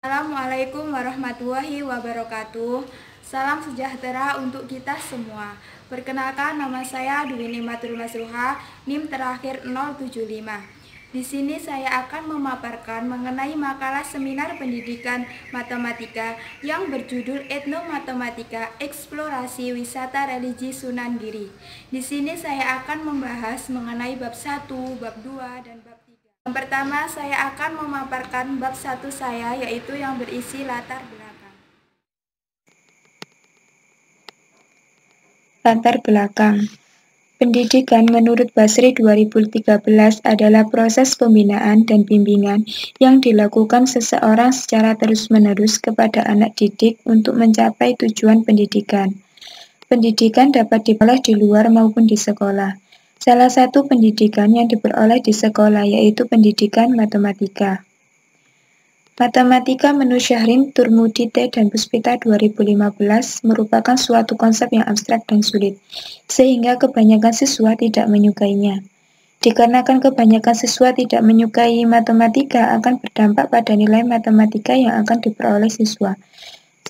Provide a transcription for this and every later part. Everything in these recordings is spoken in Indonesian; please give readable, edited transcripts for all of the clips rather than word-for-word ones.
Assalamualaikum warahmatullahi wabarakatuh. Salam sejahtera untuk kita semua. Perkenalkan, nama saya Dwi Nimatul Masruha, NIM terakhir 075. Di sini saya akan memaparkan mengenai makalah seminar pendidikan matematika yang berjudul Etnomatematika Eksplorasi Wisata Religi Sunan Giri. Di sini saya akan membahas mengenai bab 1, bab 2, dan bab 3. Yang pertama, saya akan memaparkan bab 1 saya, yaitu yang berisi latar belakang. Latar belakang pendidikan menurut Basri 2013 adalah proses pembinaan dan bimbingan yang dilakukan seseorang secara terus-menerus kepada anak didik untuk mencapai tujuan pendidikan. Pendidikan dapat diperoleh di luar maupun di sekolah. Salah satu pendidikan yang diperoleh di sekolah yaitu pendidikan matematika. Matematika menurut Syahrin, Turmudi, T. dan Puspita 2015 merupakan suatu konsep yang abstrak dan sulit, sehingga kebanyakan siswa tidak menyukainya. Dikarenakan kebanyakan siswa tidak menyukai matematika akan berdampak pada nilai matematika yang akan diperoleh siswa.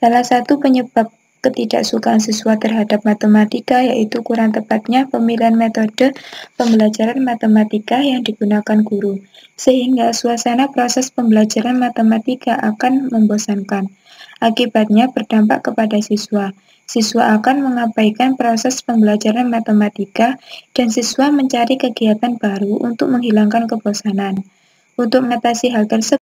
Salah satu penyebab ketidaksukaan siswa terhadap matematika yaitu kurang tepatnya pemilihan metode pembelajaran matematika yang digunakan guru, sehingga suasana proses pembelajaran matematika akan membosankan. Akibatnya berdampak kepada siswa. Siswa akan mengabaikan proses pembelajaran matematika dan siswa mencari kegiatan baru untuk menghilangkan kebosanan. Untuk mengatasi hal tersebut,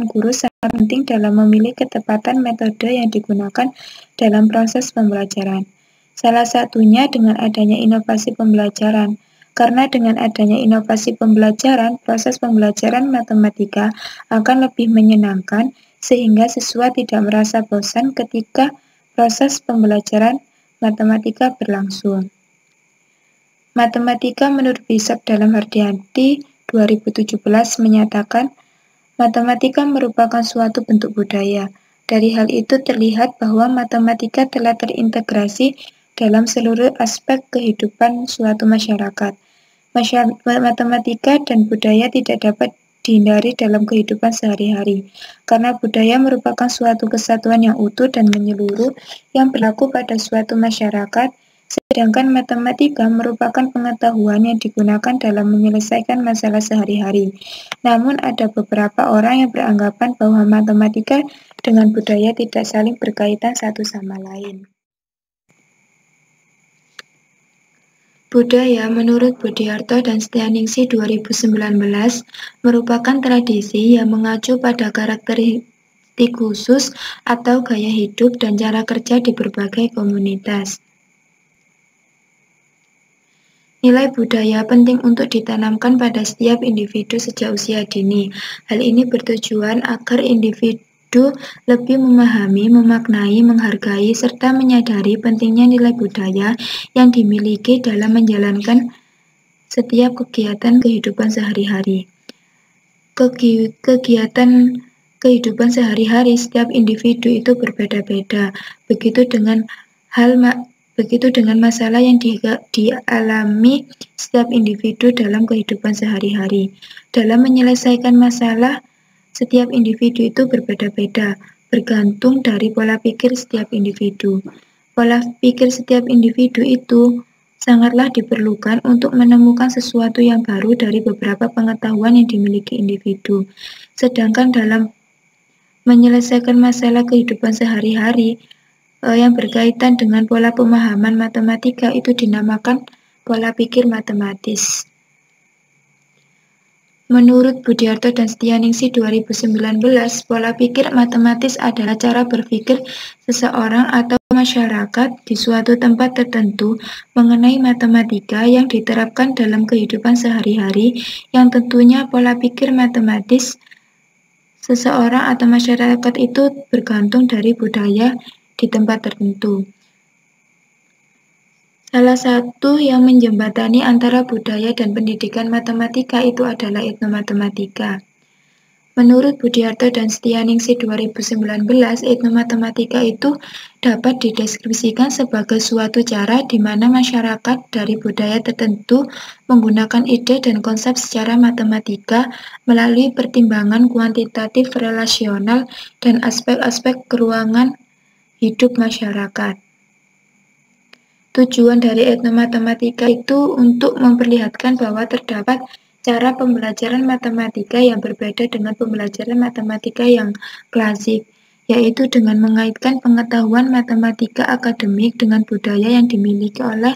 guru sangat penting dalam memilih ketepatan metode yang digunakan dalam proses pembelajaran. Salah satunya dengan adanya inovasi pembelajaran. Karena dengan adanya inovasi pembelajaran, proses pembelajaran matematika akan lebih menyenangkan sehingga siswa tidak merasa bosan ketika proses pembelajaran matematika berlangsung. Matematika menurut Bishop dalam Hardianti 2017 menyatakan matematika merupakan suatu bentuk budaya. Dari hal itu terlihat bahwa matematika telah terintegrasi dalam seluruh aspek kehidupan suatu masyarakat. Matematika dan budaya tidak dapat dihindari dalam kehidupan sehari-hari, karena budaya merupakan suatu kesatuan yang utuh dan menyeluruh yang berlaku pada suatu masyarakat, sedangkan matematika merupakan pengetahuan yang digunakan dalam menyelesaikan masalah sehari-hari. Namun ada beberapa orang yang beranggapan bahwa matematika dengan budaya tidak saling berkaitan satu sama lain. Budaya menurut Budiarto dan Setianingsih 2019 merupakan tradisi yang mengacu pada karakteristik khusus atau gaya hidup dan cara kerja di berbagai komunitas. Nilai budaya penting untuk ditanamkan pada setiap individu sejak usia dini. Hal ini bertujuan agar individu lebih memahami, memaknai, menghargai, serta menyadari pentingnya nilai budaya yang dimiliki dalam menjalankan setiap kegiatan kehidupan sehari-hari. Kegiatan kehidupan sehari-hari setiap individu itu berbeda-beda. Begitu dengan masalah yang dialami setiap individu dalam kehidupan sehari-hari. Dalam menyelesaikan masalah, setiap individu itu berbeda-beda, bergantung dari pola pikir setiap individu. Pola pikir setiap individu itu sangatlah diperlukan untuk menemukan sesuatu yang baru dari beberapa pengetahuan yang dimiliki individu. Sedangkan dalam menyelesaikan masalah kehidupan sehari-hari, yang berkaitan dengan pola pemahaman matematika itu dinamakan pola pikir matematis. Menurut Budiarto dan Setianingsih 2019, pola pikir matematis adalah cara berpikir seseorang atau masyarakat di suatu tempat tertentu mengenai matematika yang diterapkan dalam kehidupan sehari-hari, yang tentunya pola pikir matematis seseorang atau masyarakat itu bergantung dari budaya di tempat tertentu. Salah satu yang menjembatani antara budaya dan pendidikan matematika itu adalah etnomatematika. Menurut Budiarto dan Setianingsih 2019, etnomatematika itu dapat dideskripsikan sebagai suatu cara di mana masyarakat dari budaya tertentu menggunakan ide dan konsep secara matematika melalui pertimbangan kuantitatif relasional dan aspek-aspek keruangan hidup masyarakat. Tujuan dari etnomatematika itu untuk memperlihatkan bahwa terdapat cara pembelajaran matematika yang berbeda dengan pembelajaran matematika yang klasik, yaitu dengan mengaitkan pengetahuan matematika akademik dengan budaya yang dimiliki oleh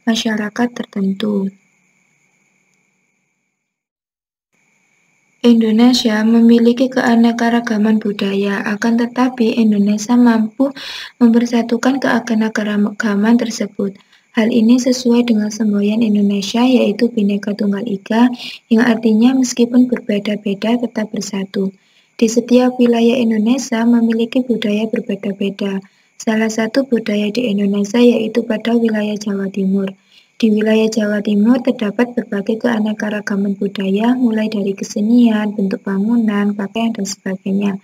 masyarakat tertentu. Indonesia memiliki keanekaragaman budaya, akan tetapi Indonesia mampu mempersatukan keanekaragaman tersebut. Hal ini sesuai dengan semboyan Indonesia, yaitu Bhinneka Tunggal Ika, yang artinya meskipun berbeda-beda tetap bersatu. Di setiap wilayah Indonesia memiliki budaya berbeda-beda. Salah satu budaya di Indonesia yaitu pada wilayah Jawa Timur. Di wilayah Jawa Timur terdapat berbagai keanekaragaman budaya, mulai dari kesenian, bentuk bangunan, pakaian, dan sebagainya.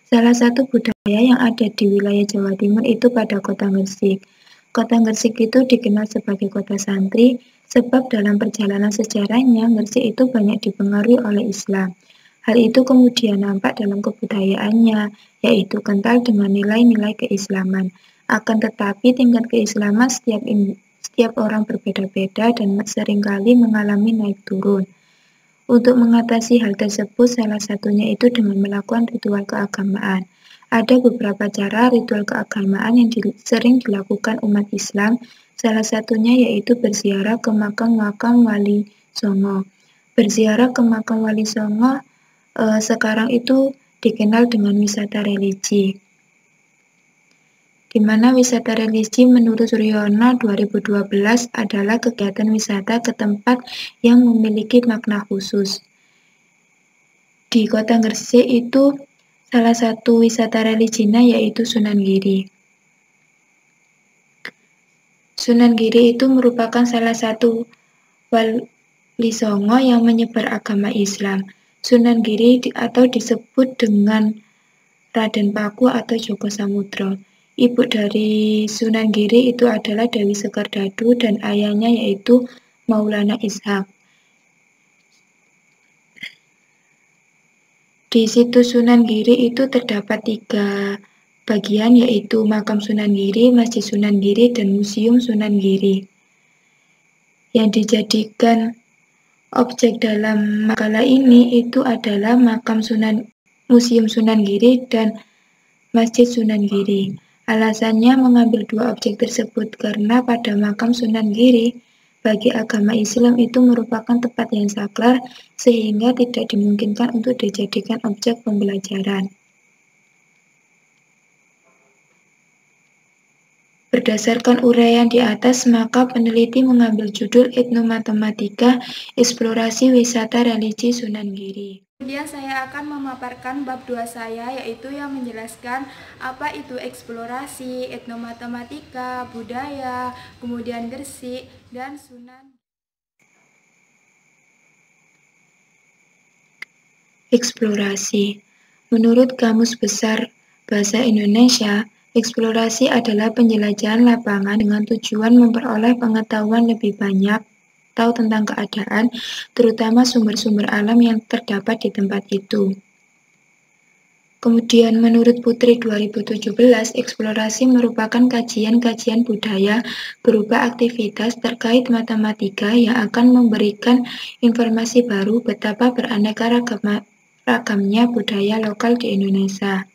Salah satu budaya yang ada di wilayah Jawa Timur itu pada Kota Gresik. Kota Gresik itu dikenal sebagai kota santri, sebab dalam perjalanan sejarahnya Gresik itu banyak dipengaruhi oleh Islam. Hal itu kemudian nampak dalam kebudayaannya, yaitu kental dengan nilai-nilai keislaman. Akan tetapi tingkat keislaman setiap orang berbeda-beda dan seringkali mengalami naik turun. Untuk mengatasi hal tersebut, salah satunya itu dengan melakukan ritual keagamaan. Ada beberapa cara ritual keagamaan yang sering dilakukan umat Islam, salah satunya yaitu berziarah ke makam-makam Wali Songo. Berziarah ke makam Wali Songo sekarang itu dikenal dengan wisata religi, di mana wisata religi menurut Suryono 2012 adalah kegiatan wisata ke tempat yang memiliki makna khusus. Di Kota Gresik itu salah satu wisata religinya yaitu Sunan Giri. Sunan Giri itu merupakan salah satu wali songo yang menyebar agama Islam. Sunan Giri atau disebut dengan Raden Paku atau Joko Samudro. Ibu dari Sunan Giri itu adalah Dewi Sekar Dadu dan ayahnya yaitu Maulana Ishak. Di situs Sunan Giri itu terdapat 3 bagian, yaitu Makam Sunan Giri, Masjid Sunan Giri, dan Museum Sunan Giri. Yang dijadikan objek dalam makalah ini itu adalah Museum Sunan Giri dan Masjid Sunan Giri. Alasannya mengambil 2 objek tersebut karena pada makam Sunan Giri bagi agama Islam itu merupakan tempat yang sakral sehingga tidak dimungkinkan untuk dijadikan objek pembelajaran. Berdasarkan uraian di atas, maka peneliti mengambil judul Etnomatematika, Eksplorasi Wisata Religi Sunan Giri. Kemudian saya akan memaparkan bab 2 saya, yaitu yang menjelaskan apa itu eksplorasi, etnomatematika, budaya, kemudian Gresik, dan Sunan. Eksplorasi. Menurut Kamus Besar Bahasa Indonesia, eksplorasi adalah penjelajahan lapangan dengan tujuan memperoleh pengetahuan lebih banyak, tahu tentang keadaan, terutama sumber-sumber alam yang terdapat di tempat itu. Kemudian menurut Putri 2017, eksplorasi merupakan kajian-kajian budaya berupa aktivitas terkait matematika yang akan memberikan informasi baru betapa beraneka-ragamnya budaya lokal di Indonesia.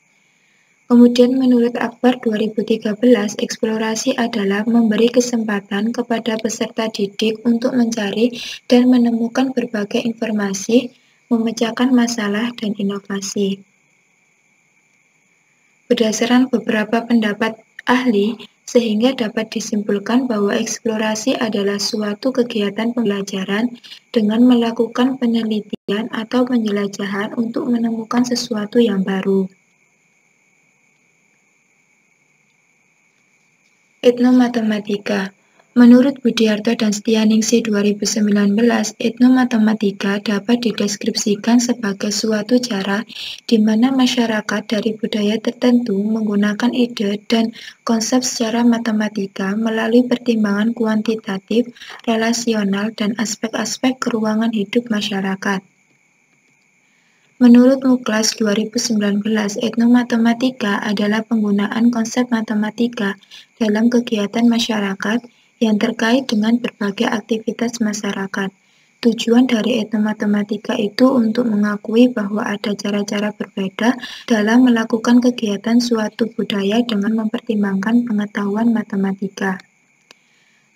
Kemudian menurut Akbar 2013, eksplorasi adalah memberi kesempatan kepada peserta didik untuk mencari dan menemukan berbagai informasi, memecahkan masalah, dan inovasi. Berdasarkan beberapa pendapat ahli, sehingga dapat disimpulkan bahwa eksplorasi adalah suatu kegiatan pembelajaran dengan melakukan penelitian atau penjelajahan untuk menemukan sesuatu yang baru. Etnomatematika Menurut Budiarto dan Setianingsih 2019, etnomatematika dapat dideskripsikan sebagai suatu cara di mana masyarakat dari budaya tertentu menggunakan ide dan konsep secara matematika melalui pertimbangan kuantitatif, relasional, dan aspek-aspek keruangan hidup masyarakat. Menurut Muklas 2019, etnomatematika adalah penggunaan konsep matematika dalam kegiatan masyarakat yang terkait dengan berbagai aktivitas masyarakat. Tujuan dari etnomatematika itu untuk mengakui bahwa ada cara-cara berbeda dalam melakukan kegiatan suatu budaya dengan mempertimbangkan pengetahuan matematika.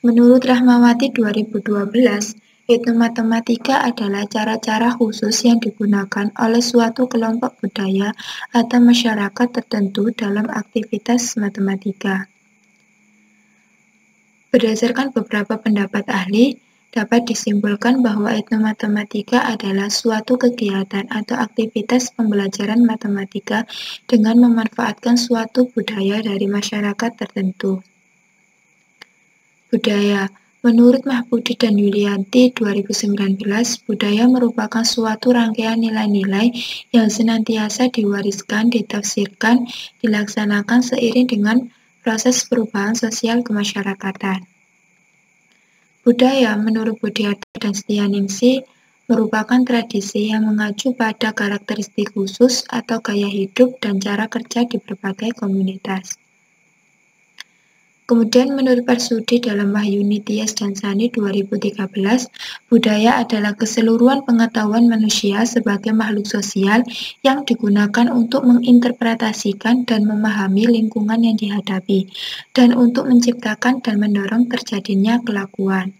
Menurut Rahmawati 2012, etnomatematika adalah cara-cara khusus yang digunakan oleh suatu kelompok budaya atau masyarakat tertentu dalam aktivitas matematika. Berdasarkan beberapa pendapat ahli, dapat disimpulkan bahwa etnomatematika adalah suatu kegiatan atau aktivitas pembelajaran matematika dengan memanfaatkan suatu budaya dari masyarakat tertentu. Budaya. Menurut Mahpudi dan Yulianti 2019, budaya merupakan suatu rangkaian nilai-nilai yang senantiasa diwariskan, ditafsirkan, dilaksanakan seiring dengan proses perubahan sosial kemasyarakatan. Budaya menurut Budiarto dan Setianingsih merupakan tradisi yang mengacu pada karakteristik khusus atau gaya hidup dan cara kerja di berbagai komunitas. Kemudian menurut Parsudi dalam Wahyuni Tias dan Sani 2013, budaya adalah keseluruhan pengetahuan manusia sebagai makhluk sosial yang digunakan untuk menginterpretasikan dan memahami lingkungan yang dihadapi, dan untuk menciptakan dan mendorong terjadinya kelakuan.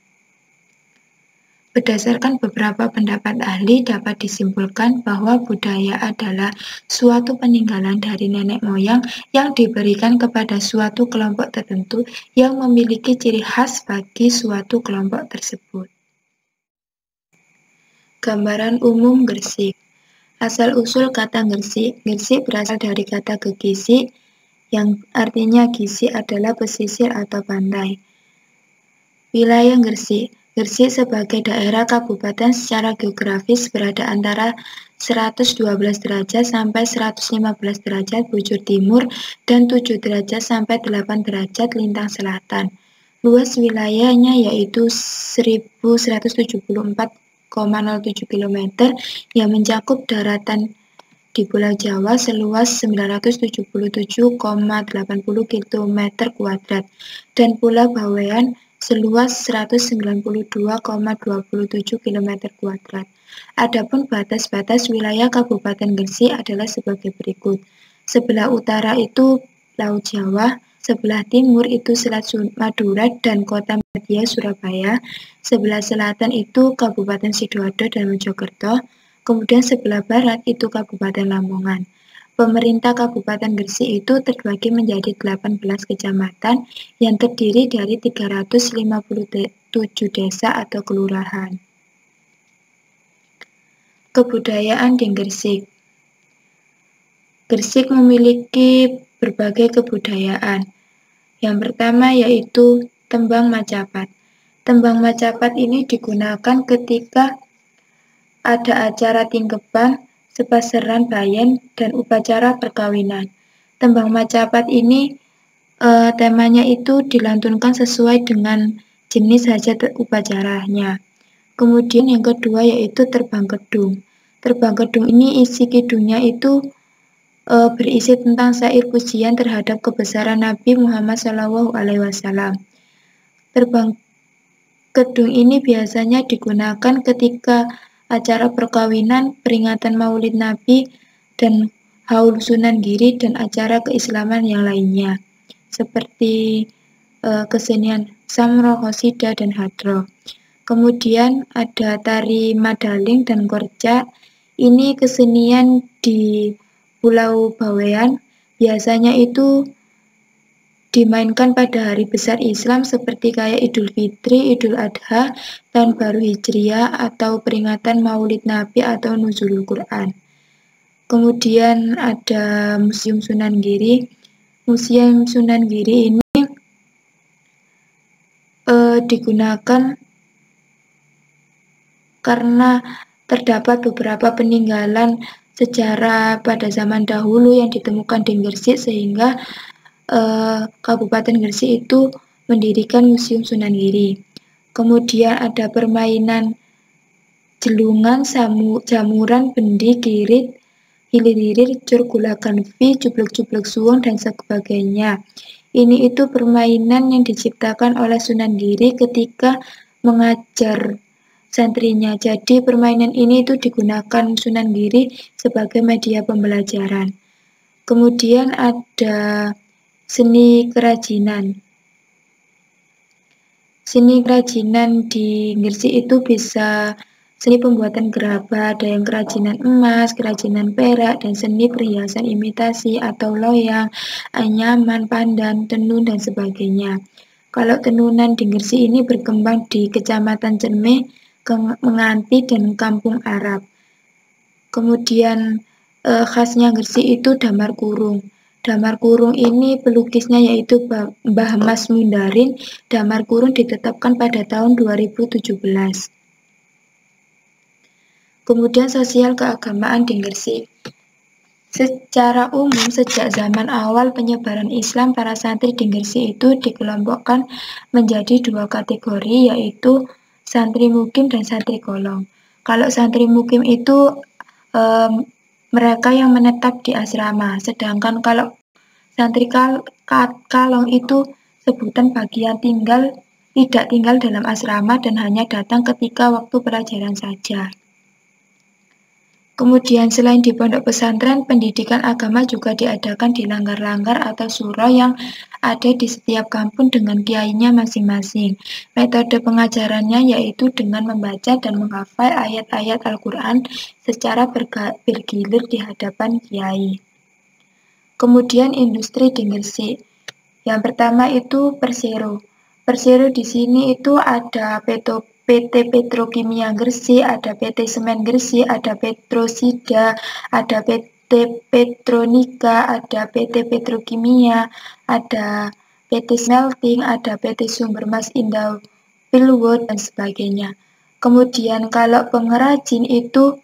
Berdasarkan beberapa pendapat ahli, dapat disimpulkan bahwa budaya adalah suatu peninggalan dari nenek moyang yang diberikan kepada suatu kelompok tertentu yang memiliki ciri khas bagi suatu kelompok tersebut. Gambaran umum Gresik. Asal-usul kata Gresik. Gresik berasal dari kata gegisi, yang artinya gisi adalah pesisir atau pantai. Wilayah Gresik. Gresik sebagai daerah kabupaten secara geografis berada antara 112 derajat sampai 115 derajat bujur timur dan 7 derajat sampai 8 derajat lintang selatan. Luas wilayahnya yaitu 1174,07 km yang mencakup daratan di Pulau Jawa seluas 977,80 km kuadrat dan Pulau Bawean seluas 192,27 km kuadrat. Adapun batas-batas wilayah Kabupaten Gresik adalah sebagai berikut. Sebelah utara itu Laut Jawa, sebelah timur itu Selat Madura dan Kota Media Surabaya, sebelah selatan itu Kabupaten Sidoarjo dan Mojokerto, kemudian sebelah barat itu Kabupaten Lamongan. Pemerintah Kabupaten Gresik itu terbagi menjadi 18 kecamatan yang terdiri dari 357 desa atau kelurahan. Kebudayaan di Gresik. Gresik memiliki berbagai kebudayaan. Yang pertama yaitu tembang macapat. Tembang macapat ini digunakan ketika ada acara tingkeban, sepaseran bayen, dan upacara perkawinan. Tembang macapat ini temanya itu dilantunkan sesuai dengan jenis hajat upacaranya. Kemudian yang kedua yaitu terbang kedung. Terbang kedung ini isi kidungnya itu berisi tentang syair pujian terhadap kebesaran Nabi Muhammad SAW. Terbang kedung ini biasanya digunakan ketika acara perkawinan, peringatan Maulid Nabi, dan haul Sunan Giri, dan acara keislaman yang lainnya, seperti kesenian Samro, Qasidah, dan Hadroh. Kemudian ada tari Madaling dan Korca. Ini kesenian di Pulau Bawean. Biasanya itu dimainkan pada hari besar Islam seperti kayak Idul Fitri, Idul Adha, Tahun Baru Hijriah, atau peringatan Maulid Nabi atau Nuzulul Quran. Kemudian ada Museum Sunan Giri. Museum Sunan Giri ini digunakan karena terdapat beberapa peninggalan sejarah pada zaman dahulu yang ditemukan di Gresik, sehingga Kabupaten Gresik itu mendirikan Museum Sunan Giri. Kemudian ada permainan jelungan, jamuran, bendi, kirit, hilir-hilir, cur, gulakan vi, cublek-cublek suwung, dan sebagainya. Ini itu permainan yang diciptakan oleh Sunan Giri ketika mengajar santrinya. Jadi permainan ini itu digunakan Sunan Giri sebagai media pembelajaran. Kemudian ada seni kerajinan. Seni kerajinan di Gresik itu bisa seni pembuatan gerabah, ada yang kerajinan emas, kerajinan perak, dan seni perhiasan imitasi atau loyang, anyaman, pandan, tenun, dan sebagainya. Kalau tenunan di Gresik ini berkembang di Kecamatan Cermeh, Menganti, dan Kampung Arab. Kemudian khasnya Gresik itu damar kurung. Damar kurung ini pelukisnya yaitu Mbah Mas Mundarin. Damar kurung ditetapkan pada tahun 2017. Kemudian sosial keagamaan di Gresik. Secara umum, sejak zaman awal penyebaran Islam, para santri di Gresik itu dikelompokkan menjadi dua kategori, yaitu santri mukim dan santri kolong. Kalau santri mukim itu mereka yang menetap di asrama, sedangkan kalau santri kalong itu sebutan bagi yang tidak tinggal dalam asrama dan hanya datang ketika waktu pelajaran saja. Kemudian selain di pondok pesantren, pendidikan agama juga diadakan di langgar-langgar atau surau yang ada di setiap kampung dengan kiainya masing-masing. Metode pengajarannya yaitu dengan membaca dan menghafal ayat-ayat Al-Quran secara bergilir di hadapan kiai. Kemudian industri di Gresik. Yang pertama itu Persero. Persero di sini itu ada PT Petrokimia Gresik, ada PT Semen Gresik, ada Petrosida, ada PT Petronika, ada PT Petrokimia, ada PT Smelting, ada PT Sumbermas Indah Pilwood, dan sebagainya. Kemudian kalau pengrajin itu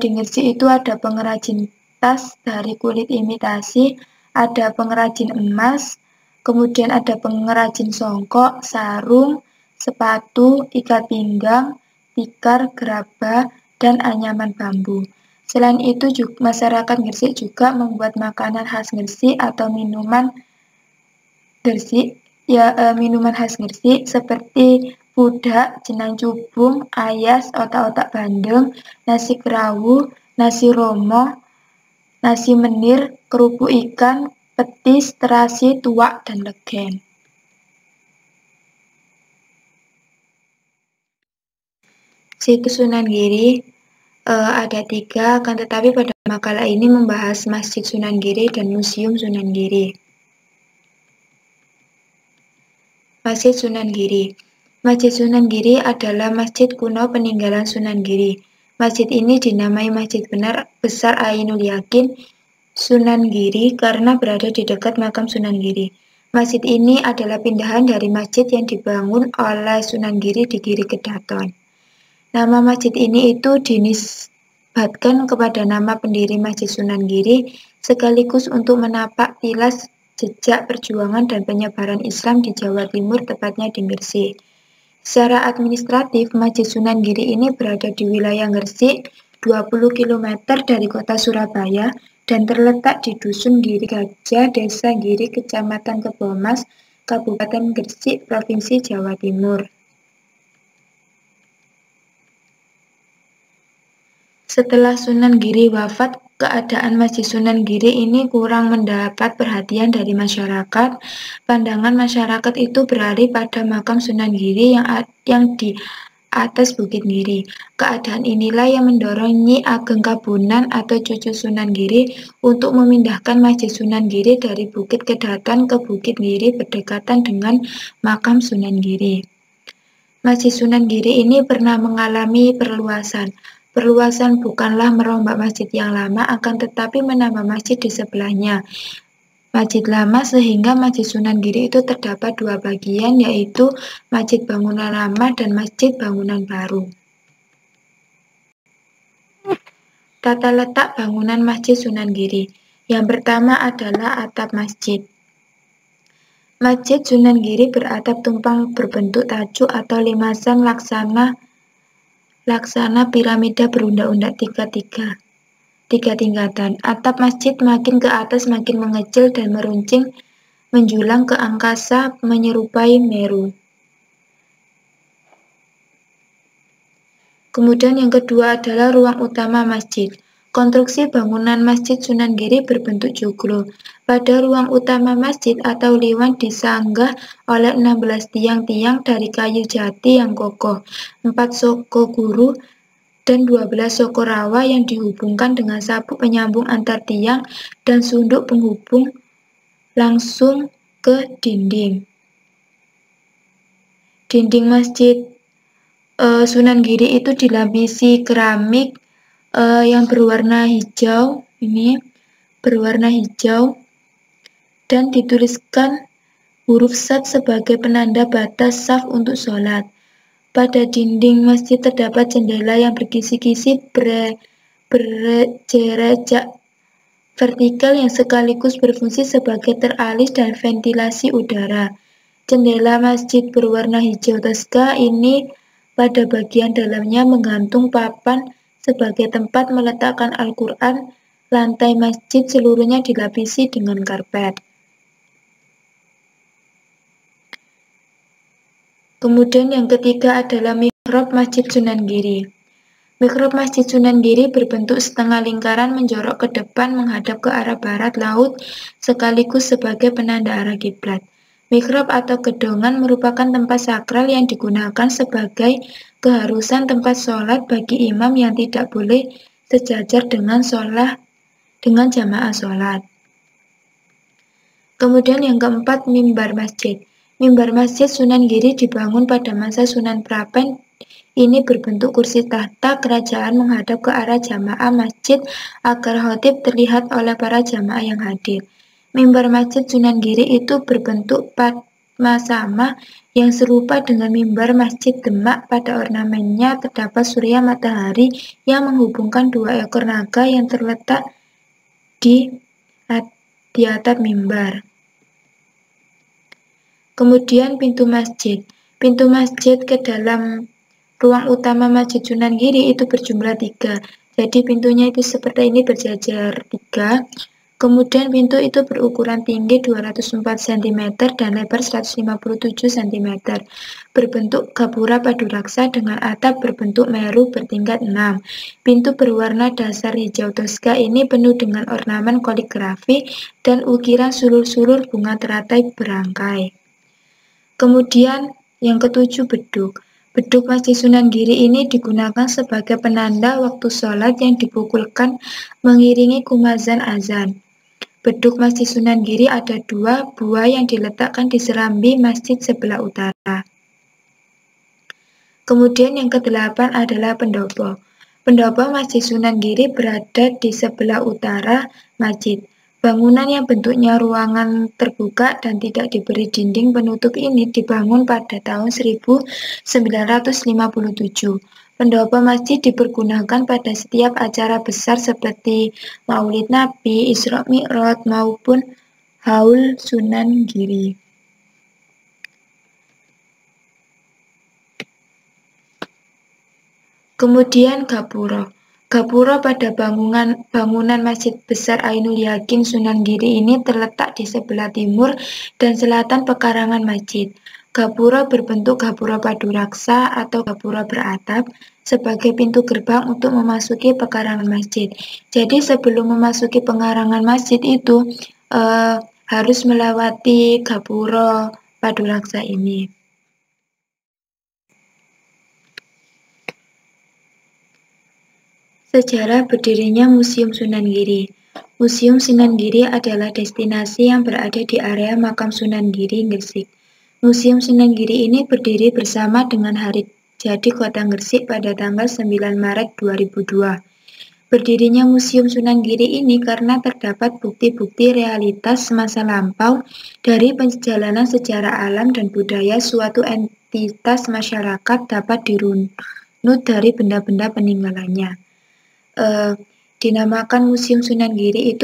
di Gresik itu ada pengrajin tas dari kulit imitasi, ada pengrajin emas, kemudian ada pengrajin songkok, sarung, sepatu, ikat pinggang, tikar, gerabah, dan anyaman bambu. Selain itu, masyarakat Gresik juga membuat makanan khas Gresik atau minuman Gresik, minuman khas Gresik seperti pudak, jenang cubung, ayas, otak-otak bandeng, nasi kerawu, nasi romo, nasi menir, kerupuk ikan, petis, terasi, tuak, dan legen. Situs Sunan Giri ada 3, akan tetapi pada makalah ini membahas Masjid Sunan Giri dan Museum Sunan Giri. Masjid Sunan Giri. Masjid Sunan Giri adalah masjid kuno peninggalan Sunan Giri. Masjid ini dinamai Masjid Besar Ainul Yakin Sunan Giri karena berada di dekat makam Sunan Giri. Masjid ini adalah pindahan dari masjid yang dibangun oleh Sunan Giri di Giri Kedaton. Nama masjid ini itu dinisbatkan kepada nama pendiri Masjid Sunan Giri sekaligus untuk menapak tilas jejak perjuangan dan penyebaran Islam di Jawa Timur, tepatnya di Gresik. Secara administratif, Masjid Sunan Giri ini berada di wilayah Gresik, 20 km dari kota Surabaya, dan terletak di Dusun Giri Gajah, Desa Giri, Kecamatan Kebomas, Kabupaten Gresik, Provinsi Jawa Timur. Setelah Sunan Giri wafat, keadaan Masjid Sunan Giri ini kurang mendapat perhatian dari masyarakat. Pandangan masyarakat itu beralih pada makam Sunan Giri yang di atas Bukit Giri. Keadaan inilah yang mendorong Nyi Ageng Kabunan atau cucu Sunan Giri untuk memindahkan Masjid Sunan Giri dari Bukit Kedaton ke Bukit Giri berdekatan dengan makam Sunan Giri. Masjid Sunan Giri ini pernah mengalami perluasan. Perluasan bukanlah merombak masjid yang lama, akan tetapi menambah masjid di sebelahnya. Masjid lama, sehingga Masjid Sunan Giri itu terdapat dua bagian, yaitu Masjid Bangunan Lama dan Masjid Bangunan Baru. Tata letak bangunan Masjid Sunan Giri. Yang pertama adalah atap masjid. Masjid Sunan Giri beratap tumpang berbentuk tajuk atau limasan laksana piramida berundak-undak tiga tingkatan. Atap masjid makin ke atas makin mengecil dan meruncing menjulang ke angkasa menyerupai Meru. Kemudian yang kedua adalah ruang utama masjid. Konstruksi bangunan Masjid Sunan Giri berbentuk joglo. Pada ruang utama masjid atau liwan disanggah oleh 16 tiang-tiang dari kayu jati yang kokoh, 4 soko guru, dan 12 soko rawa yang dihubungkan dengan sabuk penyambung antar tiang dan sunduk penghubung langsung ke dinding. Dinding Masjid Sunan Giri itu dilapisi keramik yang berwarna hijau, dan dituliskan huruf Sad sebagai penanda batas saf untuk sholat. Pada dinding masjid terdapat jendela yang berkisi-kisi berjerajak vertikal yang sekaligus berfungsi sebagai teralis dan ventilasi udara. Jendela masjid berwarna hijau toska ini pada bagian dalamnya menggantung papan sebagai tempat meletakkan Al-Quran. Lantai masjid seluruhnya dilapisi dengan karpet. Kemudian yang ketiga adalah mihrab Masjid Sunan Giri. Mihrab Masjid Sunan Giri berbentuk setengah lingkaran menjorok ke depan menghadap ke arah barat laut sekaligus sebagai penanda arah kiblat. Mihrab atau gedongan merupakan tempat sakral yang digunakan sebagai keharusan tempat sholat bagi imam yang tidak boleh sejajar dengan jamaah sholat. Kemudian yang keempat, mimbar masjid. Mimbar Masjid Sunan Giri dibangun pada masa Sunan Prapen. Ini berbentuk kursi tahta kerajaan menghadap ke arah jamaah masjid agar khotib terlihat oleh para jamaah yang hadir. Mimbar Masjid Sunan Giri itu berbentuk padmasama yang serupa dengan mimbar Masjid Demak. Pada ornamennya terdapat surya matahari yang menghubungkan dua ekor naga yang terletak di atap mimbar. Kemudian pintu masjid. Pintu masjid ke dalam ruang utama Masjid Sunan Giri itu berjumlah 3. Jadi pintunya itu seperti ini berjajar 3. Kemudian pintu itu berukuran tinggi 204 cm dan lebar 157 cm. Berbentuk gapura paduraksa dengan atap berbentuk meru bertingkat 6. Pintu berwarna dasar hijau toska ini penuh dengan ornamen kaligrafi dan ukiran sulur-sulur bunga teratai berangkai. Kemudian yang ketujuh, beduk. Beduk Masjid Sunan Giri ini digunakan sebagai penanda waktu sholat yang dipukulkan mengiringi kumazan azan. Beduk Masjid Sunan Giri ada 2 buah yang diletakkan di serambi masjid sebelah utara. Kemudian yang ke-8 adalah pendopo. Pendopo Masjid Sunan Giri berada di sebelah utara masjid. Bangunan yang bentuknya ruangan terbuka dan tidak diberi dinding penutup ini dibangun pada tahun 1957. Pendopo masjid dipergunakan pada setiap acara besar seperti Maulid Nabi, Isra Mi'raj maupun Haul Sunan Giri. Kemudian gapura. Gapura pada bangunan Masjid Besar Ainul Yakin Sunan Giri ini terletak di sebelah timur dan selatan pekarangan masjid. Gapura berbentuk gapura paduraksa atau gapura beratap sebagai pintu gerbang untuk memasuki pekarangan masjid. Jadi sebelum memasuki pekarangan masjid itu harus melewati gapura paduraksa ini. Sejarah berdirinya Museum Sunan Giri. Museum Sunan Giri adalah destinasi yang berada di area makam Sunan Giri, Gresik. Museum Sunan Giri ini berdiri bersama dengan Hari Jadi Kota Gresik pada tanggal 9 Maret 2002. Berdirinya Museum Sunan Giri ini karena terdapat bukti-bukti realitas masa lampau dari perjalanan sejarah alam dan budaya suatu entitas masyarakat dapat dirunut dari benda-benda peninggalannya. Dinamakan Museum Sunan Giri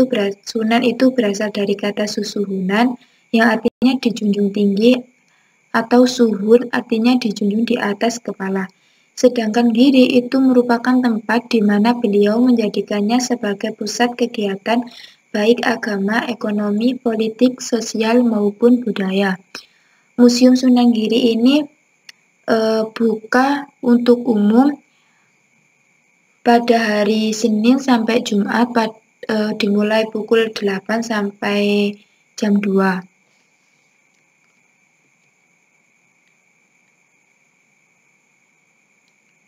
Sunan itu berasal dari kata susuhunan yang artinya dijunjung tinggi atau suhun artinya dijunjung di atas kepala. Sedangkan Giri itu merupakan tempat di mana beliau menjadikannya sebagai pusat kegiatan baik agama, ekonomi, politik, sosial maupun budaya. Museum Sunan Giri ini buka untuk umum pada hari Senin sampai Jumat dimulai pukul 8 sampai jam 2.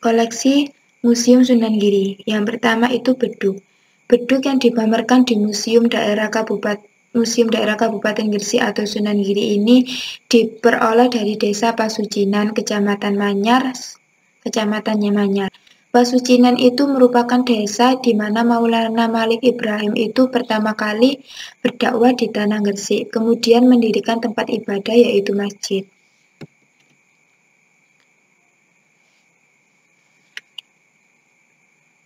Koleksi Museum Sunan Giri. Yang pertama itu beduk. Beduk yang dipamerkan di Museum Daerah Kabupaten Gresik atau Sunan Giri ini diperoleh dari Desa Pasucinan, Kecamatan Manyar. Pasucinan itu merupakan desa di mana Maulana Malik Ibrahim itu pertama kali berdakwah di tanah Gresik, kemudian mendirikan tempat ibadah yaitu masjid.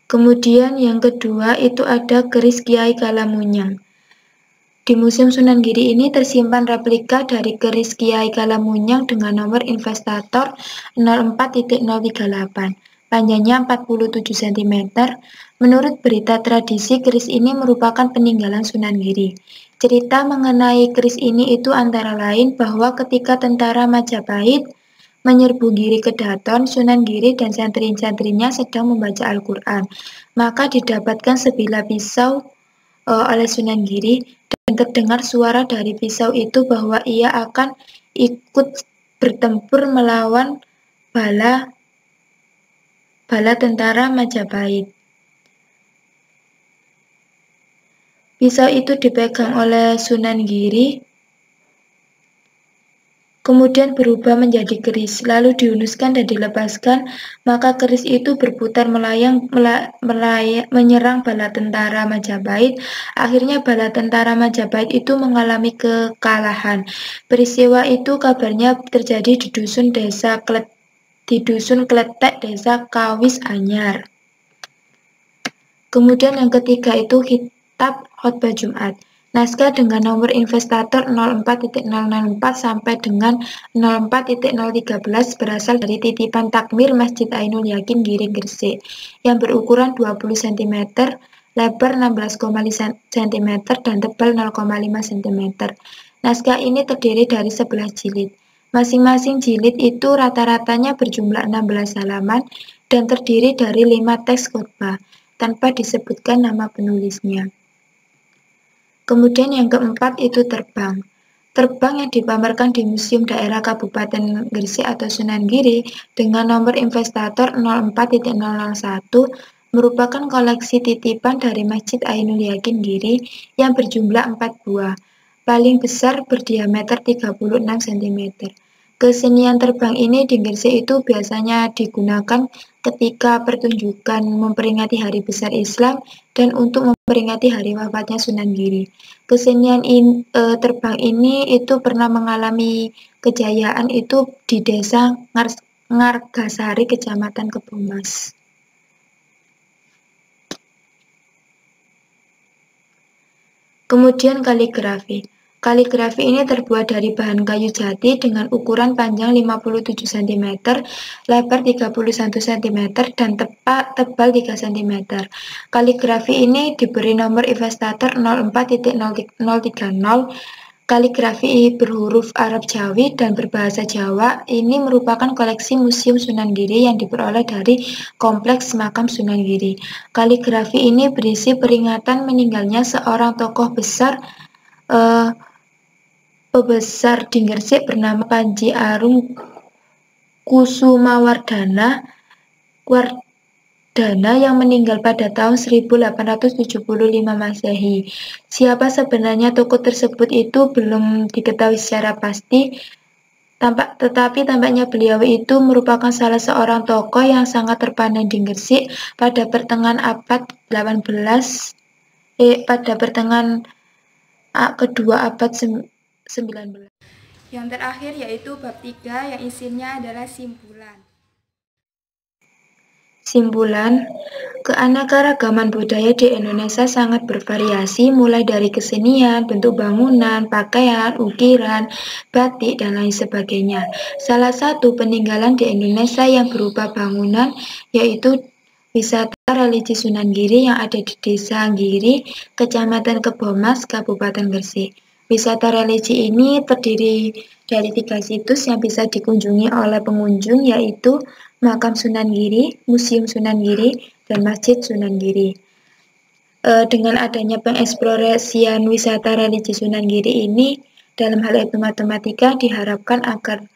Kemudian yang kedua itu ada keris Kiai Kalamunyang. Di Museum Sunan Giri ini tersimpan replika dari keris Kiai Kalamunyang dengan nomor investator 04.038. Panjangnya 47 cm. Menurut berita tradisi, keris ini merupakan peninggalan Sunan Giri. Cerita mengenai keris ini itu antara lain bahwa ketika tentara Majapahit menyerbu Giri Kedaton, Sunan Giri dan santri-santrinya sedang membaca Al-Quran. Maka didapatkan sebilah pisau oleh Sunan Giri dan terdengar suara dari pisau itu bahwa ia akan ikut bertempur melawan bala tentara Majapahit. Pisau itu dipegang oleh Sunan Giri, kemudian berubah menjadi keris, lalu dihunuskan dan dilepaskan, maka keris itu berputar menyerang bala tentara Majapahit. Akhirnya bala tentara Majapahit itu mengalami kekalahan. Peristiwa itu kabarnya terjadi di dusun Kletek, Desa Kawis Anyar. Kemudian yang ketiga itu Kitab Khotbah Jumat. Naskah dengan nomor investator 04.004 sampai dengan 04.013 berasal dari titipan takmir Masjid Ainul Yakin Giring Gresik yang berukuran 20 cm, lebar 16,5 cm dan tebal 0,5 cm. Naskah ini terdiri dari 11 jilid. Masing-masing jilid itu rata-ratanya berjumlah 16 halaman dan terdiri dari 5 teks khotbah tanpa disebutkan nama penulisnya. Kemudian yang keempat itu terbang. Terbang yang dipamerkan di Museum Daerah Kabupaten Gresik atau Sunan Giri dengan nomor investator 04.001 merupakan koleksi titipan dari Masjid Ainul Yakin Giri yang berjumlah 4 buah. Paling besar berdiameter 36 cm. Kesenian terbang ini di Gresik itu biasanya digunakan ketika pertunjukan memperingati Hari Besar Islam dan untuk memperingati hari wafatnya Sunan Giri. Kesenian terbang ini itu pernah mengalami kejayaan itu di Desa Ngargasari, Kecamatan Kebomas. Kemudian kaligrafi. Kaligrafi ini terbuat dari bahan kayu jati dengan ukuran panjang 57 cm, lebar 31 cm, dan tebal 3 cm. Kaligrafi ini diberi nomor investator 04.030. Kaligrafi berhuruf Arab Jawi dan berbahasa Jawa ini merupakan koleksi Museum Sunan Giri yang diperoleh dari Kompleks Makam Sunan Giri. Kaligrafi ini berisi peringatan meninggalnya seorang tokoh besar di Gresik bernama Panji Arung Kusumawardana yang meninggal pada tahun 1875 Masehi. Siapa sebenarnya tokoh tersebut itu belum diketahui secara pasti. Tetapi tampaknya beliau itu merupakan salah seorang tokoh yang sangat terpandang di Gresik pada pertengahan abad 18, pada pertengahan kedua abad 19. Yang terakhir yaitu bab 3 yang isinya adalah simpulan. Simpulan, keanekaragaman budaya di Indonesia sangat bervariasi mulai dari kesenian, bentuk bangunan, pakaian, ukiran, batik, dan lain sebagainya. Salah satu peninggalan di Indonesia yang berupa bangunan yaitu wisata religi Sunan Giri yang ada di Desa Giri, Kecamatan Kebomas, Kabupaten Gresik. Wisata religi ini terdiri dari 3 situs yang bisa dikunjungi oleh pengunjung yaitu Makam Sunan Giri, Museum Sunan Giri, dan Masjid Sunan Giri. Dengan adanya pengeksplorasian wisata religi Sunan Giri ini, dalam hal itu matematika diharapkan agar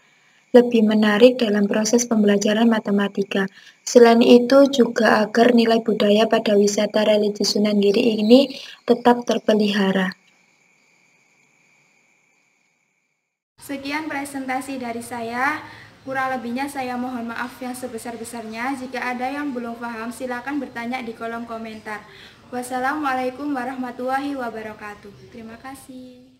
lebih menarik dalam proses pembelajaran matematika. Selain itu juga agar nilai budaya pada wisata religi Sunan Giri ini tetap terpelihara. Sekian presentasi dari saya. Kurang lebihnya saya mohon maaf yang sebesar-besarnya. Jika ada yang belum paham, silakan bertanya di kolom komentar. Wassalamualaikum warahmatullahi wabarakatuh. Terima kasih.